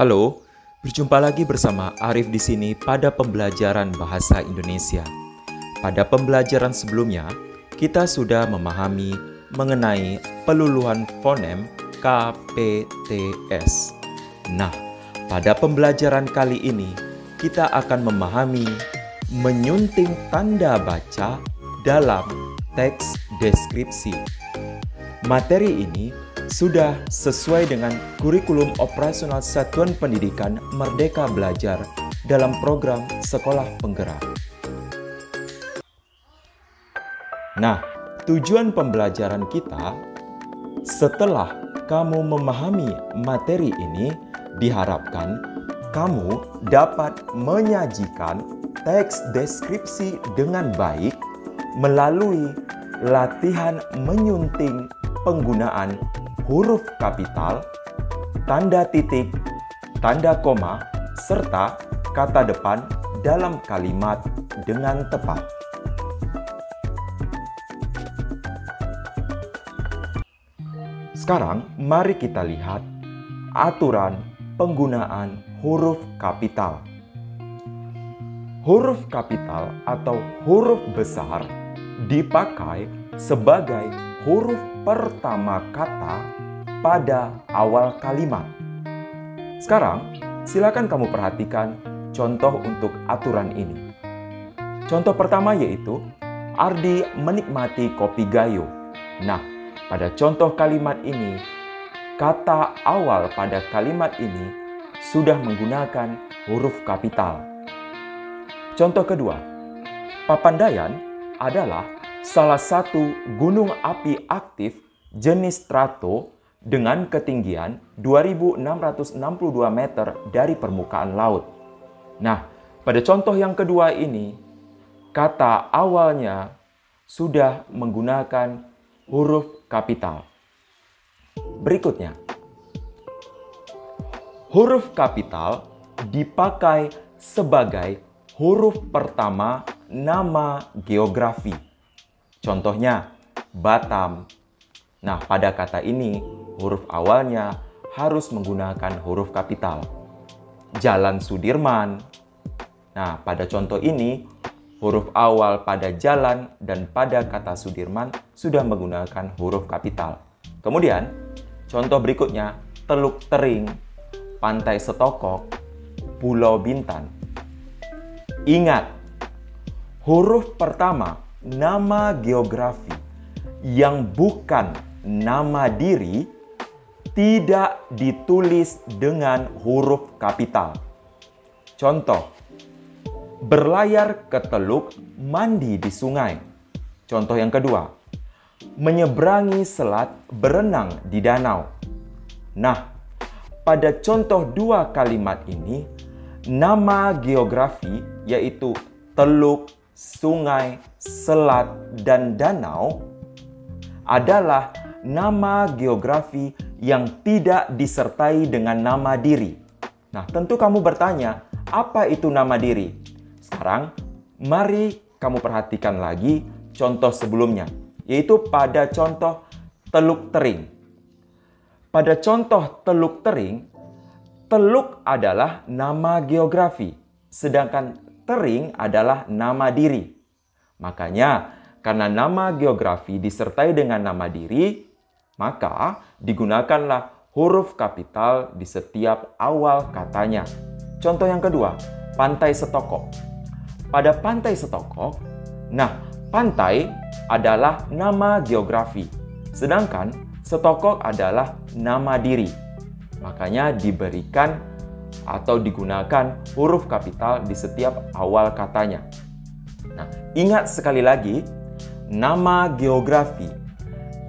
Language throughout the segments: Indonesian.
Halo, berjumpa lagi bersama Arif di sini pada pembelajaran bahasa Indonesia. Pada pembelajaran sebelumnya, kita sudah memahami mengenai peluluhan fonem KPTS. Nah, pada pembelajaran kali ini, kita akan memahami menyunting tanda baca dalam teks deskripsi. Materi ini sudah sesuai dengan kurikulum operasional Satuan Pendidikan Merdeka Belajar dalam program Sekolah Penggerak. Nah, tujuan pembelajaran kita setelah kamu memahami materi ini, diharapkan kamu dapat menyajikan teks deskripsi dengan baik melalui latihan menyunting penggunaan huruf kapital, tanda titik, tanda koma, serta kata depan dalam kalimat dengan tepat. Sekarang, mari kita lihat aturan penggunaan huruf kapital. Huruf kapital atau huruf besar dipakai sebagai huruf pertama kata pada awal kalimat. Sekarang, silakan kamu perhatikan contoh untuk aturan ini. Contoh pertama yaitu, Ardi menikmati kopi gayo. Nah, pada contoh kalimat ini, kata awal pada kalimat ini sudah menggunakan huruf kapital. Contoh kedua, Papandayan adalah salah satu gunung api aktif jenis strato dengan ketinggian 2.662 meter dari permukaan laut. Nah, pada contoh yang kedua ini, kata awalnya sudah menggunakan huruf kapital. Berikutnya, huruf kapital dipakai sebagai huruf pertama nama geografi. Contohnya, Batam. Nah, pada kata ini, huruf awalnya harus menggunakan huruf kapital. Jalan Sudirman. Nah, pada contoh ini, huruf awal pada jalan dan pada kata Sudirman sudah menggunakan huruf kapital. Kemudian, contoh berikutnya, Teluk Tering, Pantai Setokok, Pulau Bintan. Ingat, huruf pertama nama geografi yang bukan nama diri tidak ditulis dengan huruf kapital. Contoh, berlayar ke teluk, mandi di sungai. Contoh yang kedua, menyeberangi selat, berenang di danau. Nah, pada contoh dua kalimat ini, nama geografi yaitu teluk, sungai, selat, dan danau adalah nama geografi yang tidak disertai dengan nama diri. Nah, tentu kamu bertanya, apa itu nama diri? Sekarang, mari kamu perhatikan lagi contoh sebelumnya, yaitu pada contoh Teluk Tering. Pada contoh Teluk Tering, teluk adalah nama geografi, sedangkan tering adalah nama diri. Makanya, karena nama geografi disertai dengan nama diri, maka digunakanlah huruf kapital di setiap awal katanya. Contoh yang kedua, Pantai Setokok. Pada Pantai Setokok, nah, pantai adalah nama geografi, sedangkan Setokok adalah nama diri. Makanya diberikan atau digunakan huruf kapital di setiap awal katanya. Nah, ingat sekali lagi, nama geografi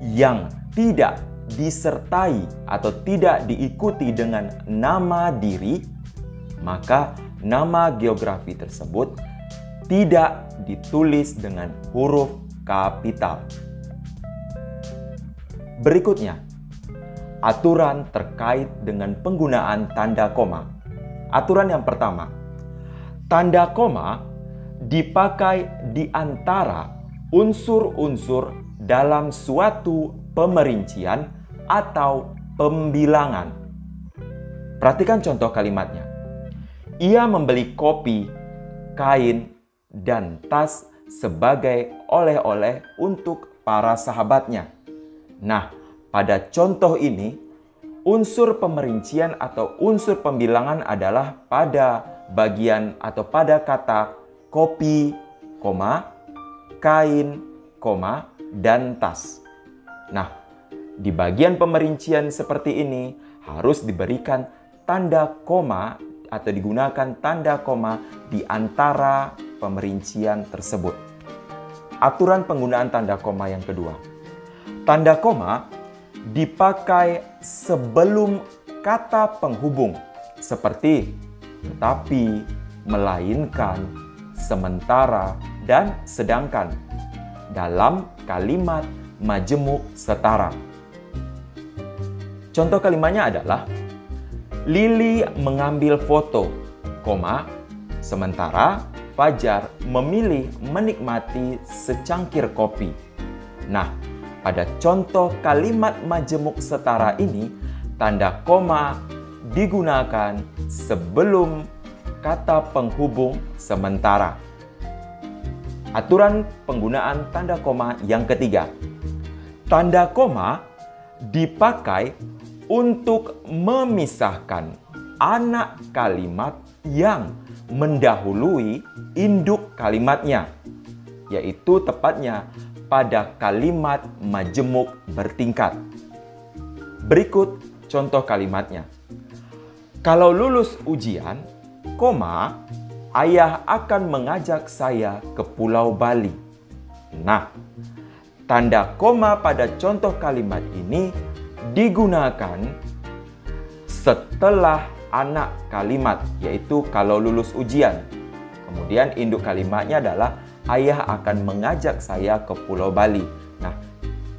yang tidak disertai atau tidak diikuti dengan nama diri, maka nama geografi tersebut tidak ditulis dengan huruf kapital. Berikutnya, aturan terkait dengan penggunaan tanda koma. Aturan yang pertama, tanda koma dipakai di antara unsur-unsur dalam suatu pemerincian atau pembilangan. Perhatikan contoh kalimatnya. Ia membeli kopi, kain, dan tas sebagai oleh-oleh untuk para sahabatnya. Nah, pada contoh ini, unsur pemerincian atau unsur pembilangan adalah pada bagian atau pada kata kopi, kain, dan tas. Nah, di bagian pemerincian seperti ini harus diberikan tanda koma atau digunakan tanda koma di antara pemerincian tersebut. Aturan penggunaan tanda koma yang kedua. Tanda koma dipakai sebelum kata penghubung seperti tetapi, melainkan, sementara, dan sedangkan dalam kalimat majemuk setara. Contoh kalimatnya adalah Lili mengambil foto, sementara Fajar memilih menikmati secangkir kopi. Nah, pada contoh kalimat majemuk setara ini, tanda koma digunakan sebelum kata penghubung sementara. Aturan penggunaan tanda koma yang ketiga. Tanda koma dipakai untuk memisahkan anak kalimat yang mendahului induk kalimatnya, yaitu tepatnya pada kalimat majemuk bertingkat. Berikut contoh kalimatnya. Kalau lulus ujian, ayah akan mengajak saya ke Pulau Bali. Nah, tanda koma pada contoh kalimat ini digunakan setelah anak kalimat, yaitu kalau lulus ujian. Kemudian induk kalimatnya adalah ayah akan mengajak saya ke Pulau Bali. Nah,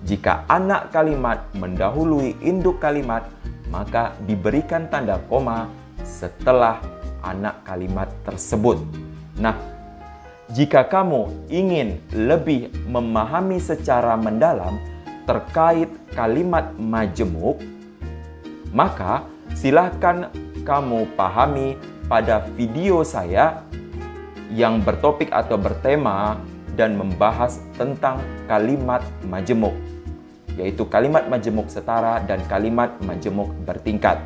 jika anak kalimat mendahului induk kalimat, maka diberikan tanda koma setelah anak kalimat tersebut. Nah, jika kamu ingin lebih memahami secara mendalam terkait kalimat majemuk, maka silakan kamu pahami pada video saya yang bertopik atau bertema dan membahas tentang kalimat majemuk, yaitu kalimat majemuk setara dan kalimat majemuk bertingkat.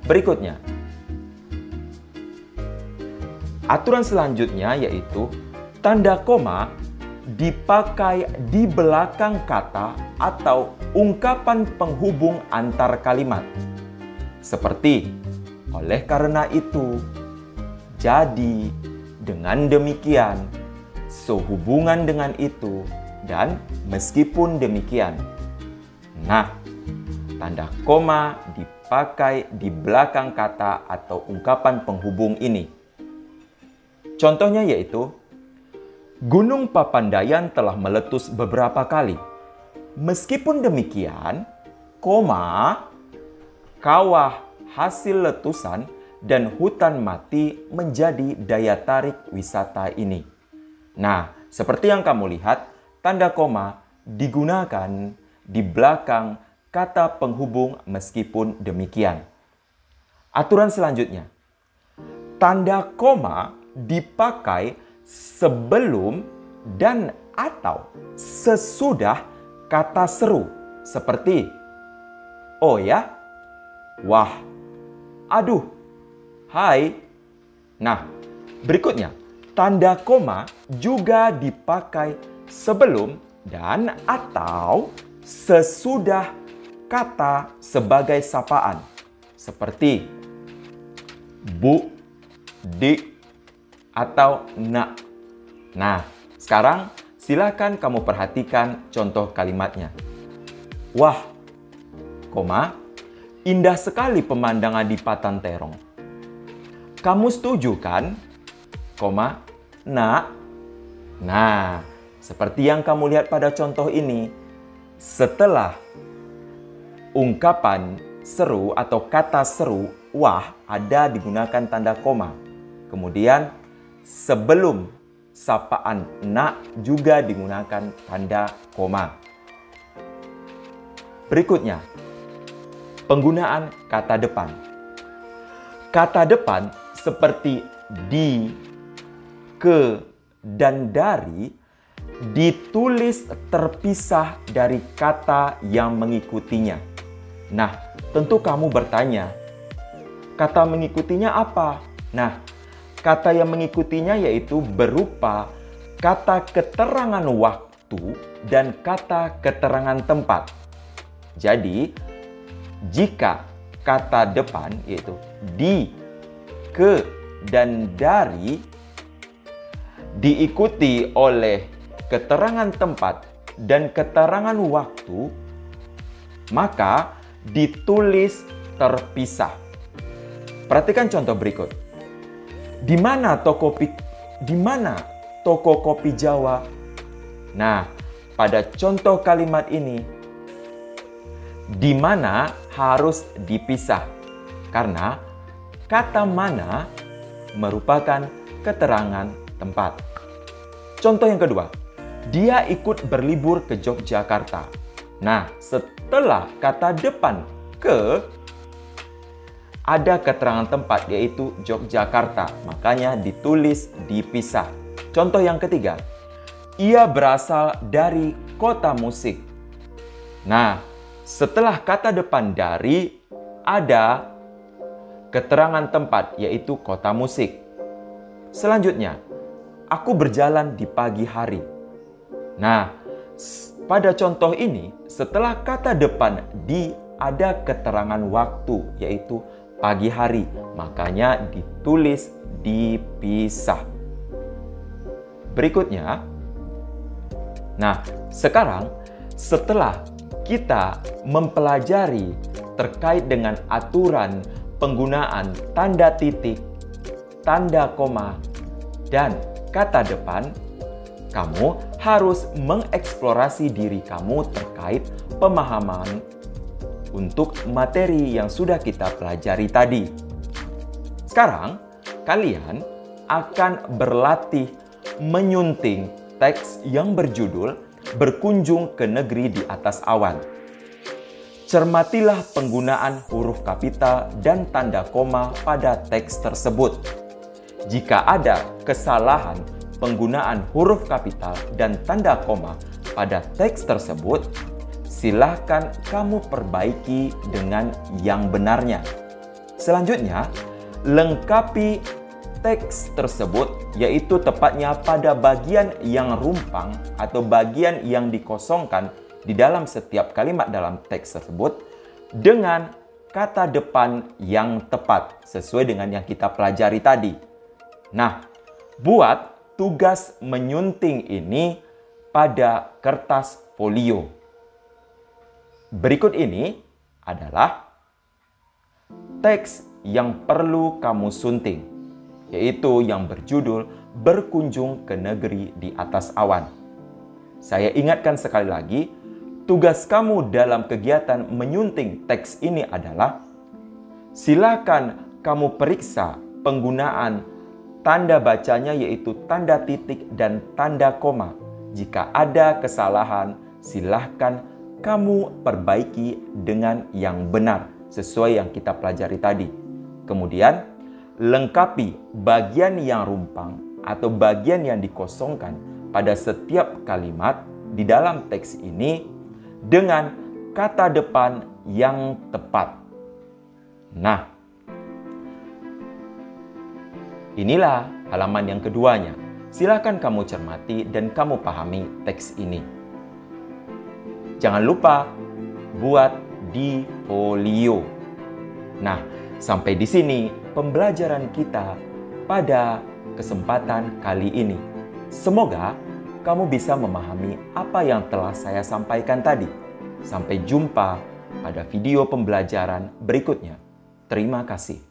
Berikutnya, aturan selanjutnya yaitu tanda koma dipakai di belakang kata atau ungkapan penghubung antar kalimat. Seperti, oleh karena itu, jadi, dengan demikian, sehubungan dengan itu, dan meskipun demikian. Nah, tanda koma dipakai di belakang kata atau ungkapan penghubung ini. Contohnya yaitu, Gunung Papandayan telah meletus beberapa kali. Meskipun demikian, kawah hasil letusan dan hutan mati menjadi daya tarik wisata ini. Nah, seperti yang kamu lihat, tanda koma digunakan di belakang kata penghubung meskipun demikian. Aturan selanjutnya, tanda koma dipakai sebelum dan atau sesudah kata seru seperti oh ya, wah, aduh, hai. Nah, berikutnya, tanda koma juga dipakai sebelum dan atau sesudah kata sebagai sapaan seperti bu, dik, atau nak. Nah, sekarang silakan kamu perhatikan contoh kalimatnya. Wah, indah sekali pemandangan di Patan Terong. Kamu setuju kan? Nak. Nah, seperti yang kamu lihat pada contoh ini, setelah ungkapan seru atau kata seru, wah, ada digunakan tanda koma. Kemudian sebelum sapaan nak juga digunakan tanda koma. Berikutnya, Penggunaan kata depan. Kata depan seperti di, ke, dan dari ditulis terpisah dari kata yang mengikutinya. Nah, tentu kamu bertanya, kata mengikutinya apa? Nah, kata yang mengikutinya yaitu berupa kata keterangan waktu dan kata keterangan tempat. Jadi, jika kata depan yaitu di, ke, dan dari diikuti oleh keterangan tempat dan keterangan waktu, maka ditulis terpisah. Perhatikan contoh berikut. Di mana toko kopi Jawa? Nah, pada contoh kalimat ini, di mana harus dipisah karena kata mana merupakan keterangan tempat. Contoh yang kedua, dia ikut berlibur ke Yogyakarta. Nah, setelah kata depan ke, ada keterangan tempat yaitu Yogyakarta, makanya ditulis dipisah. Contoh yang ketiga, ia berasal dari kota musik. Nah, setelah kata depan dari, ada keterangan tempat yaitu kota musik. Selanjutnya, aku berjalan di pagi hari. Nah, pada contoh ini, setelah kata depan di, ada keterangan waktu yaitu pagi hari, makanya ditulis dipisah. Berikutnya, nah sekarang setelah kita mempelajari terkait dengan aturan penggunaan tanda titik, tanda koma, dan kata depan, kamu harus mengeksplorasi diri kamu terkait pemahaman untuk materi yang sudah kita pelajari tadi. Sekarang, kalian akan berlatih menyunting teks yang berjudul Berkunjung ke Negeri di Atas Awan. Cermatilah penggunaan huruf kapital dan tanda koma pada teks tersebut. Jika ada kesalahan penggunaan huruf kapital dan tanda koma pada teks tersebut, silahkan kamu perbaiki dengan yang benarnya. Selanjutnya, lengkapi teks tersebut, yaitu tepatnya pada bagian yang rumpang atau bagian yang dikosongkan di dalam setiap kalimat dalam teks tersebut dengan kata depan yang tepat sesuai dengan yang kita pelajari tadi. Nah, buat tugas menyunting ini pada kertas folio. Berikut ini adalah teks yang perlu kamu sunting, yaitu yang berjudul Berkunjung ke Negeri di Atas Awan. Saya ingatkan sekali lagi, tugas kamu dalam kegiatan menyunting teks ini adalah silakan kamu periksa penggunaan tanda bacanya yaitu tanda titik dan tanda koma. Jika ada kesalahan, silahkan kamu perbaiki dengan yang benar sesuai yang kita pelajari tadi. Kemudian, lengkapi bagian yang rumpang atau bagian yang dikosongkan pada setiap kalimat di dalam teks ini dengan kata depan yang tepat. Nah, inilah halaman yang keduanya. Silakan kamu cermati dan kamu pahami teks ini. Jangan lupa buat di folio. Nah, sampai di sini pembelajaran kita pada kesempatan kali ini. Semoga kamu bisa memahami apa yang telah saya sampaikan tadi. Sampai jumpa pada video pembelajaran berikutnya. Terima kasih.